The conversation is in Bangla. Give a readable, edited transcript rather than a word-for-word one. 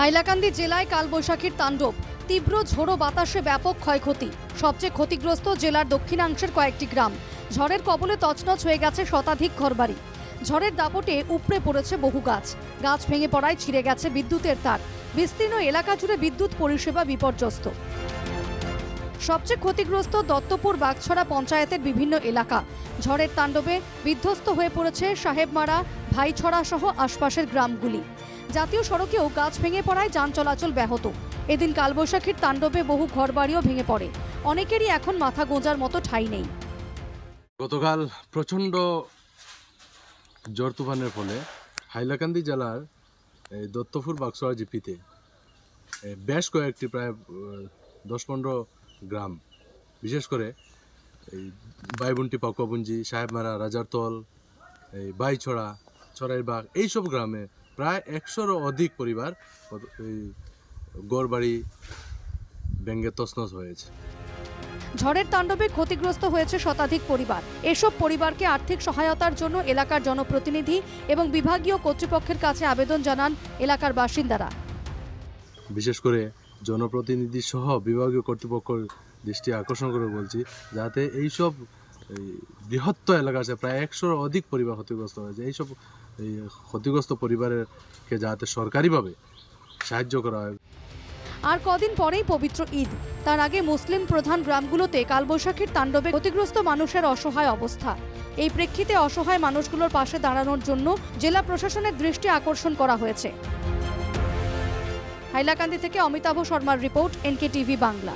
হাইলাকান্দি জেলায় কালবৈশাখীর তাণ্ডব, তীব্র ঝোড়ো বাতাসে ব্যাপক ক্ষয়ক্ষতি। সবচেয়ে ক্ষতিগ্রস্ত জেলার দক্ষিণাংশের কয়েকটি গ্রাম। ঝড়ের কবলে তছনছ হয়ে গেছে শতাধিক ঘরবাড়ি। ঝড়ের দাপটে উপড়ে পড়েছে বহু গাছ। গাছ ভেঙে পড়ায় ছিঁড়ে গেছে বিদ্যুতের তার। বিস্তীর্ণ এলাকা জুড়ে বিদ্যুৎ পরিষেবা বিপর্যস্ত। সবচেয়ে ক্ষতিগ্রস্ত দত্তপুর বাগছড়া পঞ্চায়েতের বিভিন্ন এলাকা। ঝড়ের তাণ্ডবে বিধ্বস্ত হয়ে পড়েছে সাহেবমারা, ভাইছড়া সহ আশপাশের গ্রামগুলি। জাতীয় সড়কেও গাছ ভেঙে পড়ায় যান চলাচল ব্যাহত। এদিন কালবৈশাখীর তাণ্ডবে বহু ঘরবাড়িও ভেঙে পড়ে। অনেকেরই এখন মাথা গোঁজার মতো ঠাঁই নেই। গতকাল প্রচণ্ড ঝড় তুফানের ফলে হাইলাকান্দি জেলার দত্তপুর বাগছড়া জিপিতে বেশ কয়েকটি প্রায় 10-15 গ্রাম, বিশেষ করে এই বাইবুন্টি, পাকুয়াপুঞ্জি, সাহেবমারা, রাজারতল, এই বাইছড়া, চড়াইবাগ, এইসব গ্রামে প্রায় 100-র অধিক পরিবার এই গড়বাড়ি ভেঙে তছনছ হয়েছে। ঝড়ের তাণ্ডবে ক্ষতিগ্রস্ত হয়েছে শতাধিক পরিবার। এসব পরিবারকে আর্থিক সহায়তার জন্য এলাকার জনপ্রতিনিধি এবং বিভাগীয় কর্তৃপক্ষের কাছে আবেদন জানান এলাকার বাসিন্দারা। বিশেষ করে জনপ্রতিনিধি সহ বিভাগীয় কর্তৃপক্ষের দৃষ্টি আকর্ষণ করে বলছি, যাতে এইসব বৃহত্তর এলাকা আছে, প্রায় 100-র অধিক পরিবার ক্ষতিগ্রস্ত হয়েছে। এইসব ক্ষতিগ্রস্ত পরিবারকে যাতে সরকারিভাবে সাহায্য করা হয়। আর কদিন পরেই পবিত্র ঈদ। তার আগে মুসলিম প্রধান গ্রামগুলোতে কালবৈশাখীর তাণ্ডবে ক্ষতিগ্রস্ত মানুষের অসহায় অবস্থা। এই প্রেক্ষিতে অসহায় মানুষগুলোর পাশে দাঁড়ানোর জন্য জেলা প্রশাসনের দৃষ্টি আকর্ষণ করা হয়েছে। হাইলাকান্দি থেকে অমিতাভ শর্মার রিপোর্ট, NK টিভি বাংলা।